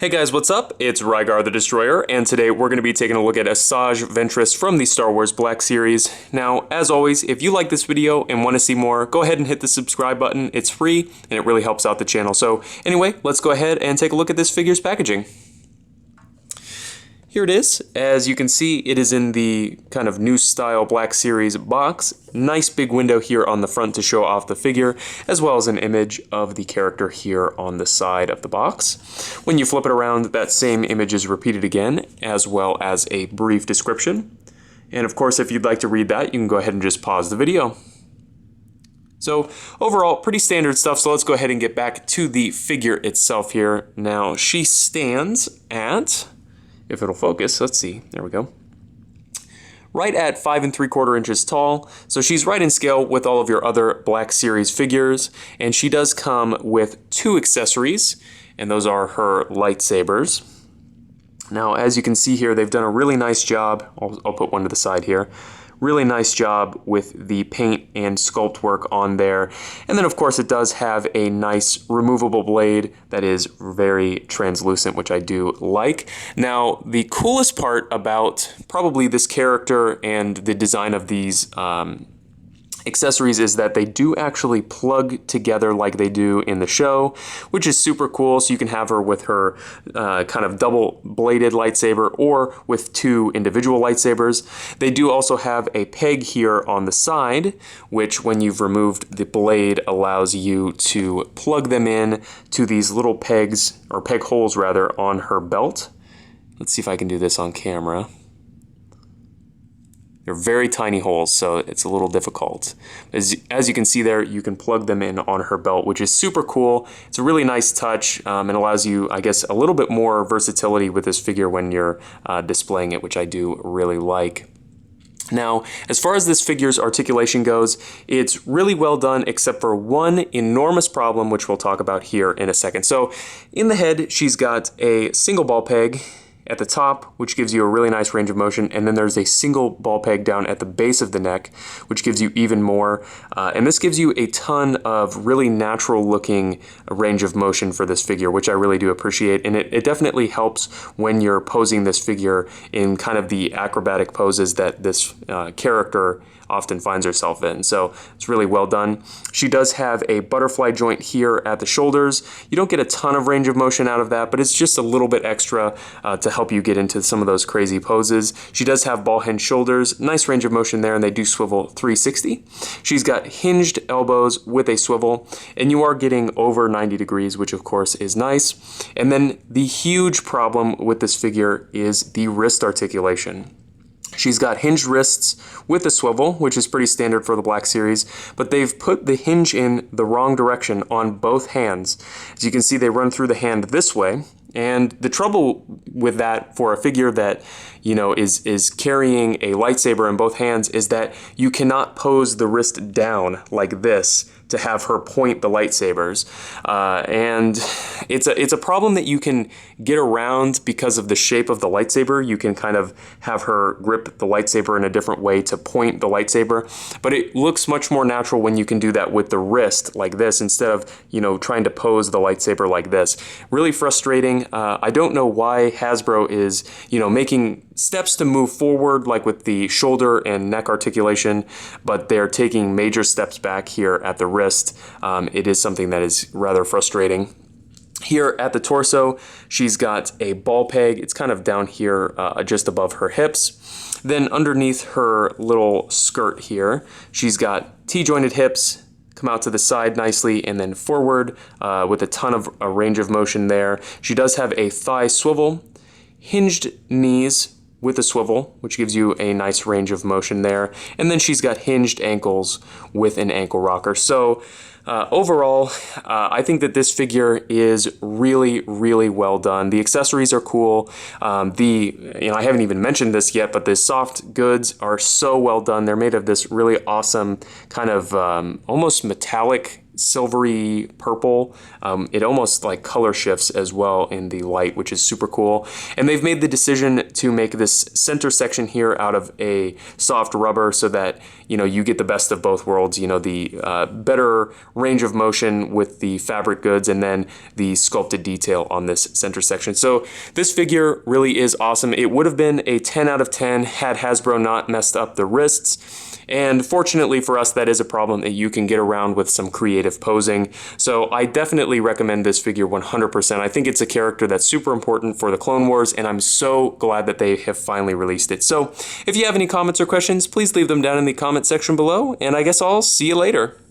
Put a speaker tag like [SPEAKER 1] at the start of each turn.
[SPEAKER 1] Hey guys, what's up? It's Rygar the Destroyer, and today we're going to be taking a look at Asajj Ventress from the Star Wars Black Series. Now, as always, if you like this video and want to see more, go ahead and hit the subscribe button. It's free, and it really helps out the channel. So anyway, let's go ahead and take a look at this figure's packaging. Here it is. As you can see, it is in the kind of new style Black Series box. Nice big window here on the front to show off the figure, as well as an image of the character here on the side of the box. When you flip it around, that same image is repeated again, as well as a brief description. And of course, if you'd like to read that, you can go ahead and just pause the video. So overall, pretty standard stuff, so let's go ahead and get back to the figure itself here. Now, she stands at... if it'll focus, let's see, there we go. Right at 5 3/4 inches tall, so she's right in scale with all of your other Black Series figures, and she does come with 2 accessories, and those are her lightsabers. Now, as you can see here, they've done a really nice job. I'll put one to the side here. Really nice job with the paint and sculpt work on there. And then of course it does have a nice removable blade that is very translucent, which I do like. Now, the coolest part about probably this character and the design of these accessories is that they do actually plug together like they do in the show, which is super cool. So you can have her with her kind of double bladed lightsaber or with 2 individual lightsabers. They do also have a peg here on the side, which when you've removed the blade allows you to plug them in to these little pegs, or peg holes rather, on her belt. Let's see if I can do this on camera. They're very tiny holes, so it's a little difficult. As you can see there, you can plug them in on her belt, which is super cool. It's a really nice touch and allows you, I guess, a little bit more versatility with this figure when you're displaying it, which I do really like. Now, as far as this figure's articulation goes, it's really well done except for one enormous problem, which we'll talk about here in a second. So in the head, she's got a single ball peg at the top, which gives you a really nice range of motion, and then there's a single ball peg down at the base of the neck, which gives you even more. And this gives you a ton of really natural looking range of motion for this figure, which I really do appreciate. And it definitely helps when you're posing this figure in kind of the acrobatic poses that this character often finds herself in. So it's really well done. She does have a butterfly joint here at the shoulders. You don't get a ton of range of motion out of that, but it's just a little bit extra to help you get into some of those crazy poses. She does have ball hinge shoulders, nice range of motion there, and they do swivel 360. She's got hinged elbows with a swivel, and you are getting over 90 degrees, which of course is nice. And then the huge problem with this figure is the wrist articulation. She's got hinged wrists with a swivel, which is pretty standard for the Black Series, but they've put the hinge in the wrong direction on both hands. As you can see, they run through the hand this way, and the trouble with that for a figure that, you know, is carrying a lightsaber in both hands is that you cannot pose the wrist down like this to have her point the lightsabers. And it's a problem that you can get around because of the shape of the lightsaber. You can kind of have her grip the lightsaber in a different way to point the lightsaber, but it looks much more natural when you can do that with the wrist like this instead of, you know, trying to pose the lightsaber like this. Really frustrating. I don't know why Hasbro is, you know, making steps to move forward like with the shoulder and neck articulation, but they're taking major steps back here at the wrist. It is something that is rather frustrating. Here at the torso, she's got a ball peg. It's kind of down here just above her hips. Then underneath her little skirt here, she's got T-jointed hips, come out to the side nicely, and then forward with a ton of a range of motion there. She does have a thigh swivel, hinged knees with a swivel, which gives you a nice range of motion there. And then she's got hinged ankles with an ankle rocker. So overall, I think that this figure is really, really well done. The accessories are cool. I haven't even mentioned this yet, but the soft goods are so well done. They're made of this really awesome kind of almost metallic silvery purple. It almost like color shifts as well in the light, which is super cool. And they've made the decision to make this center section here out of a soft rubber so that, you know, you get the best of both worlds, you know, the better range of motion with the fabric goods and then the sculpted detail on this center section. So this figure really is awesome. It would have been a 10 out of 10 had Hasbro not messed up the wrists. And fortunately for us, that is a problem that you can get around with some creative posing. So I definitely recommend this figure 100%. I think it's a character that's super important for the Clone Wars, and I'm so glad that they have finally released it. So if you have any comments or questions, please leave them down in the comment section below, and I guess I'll see you later.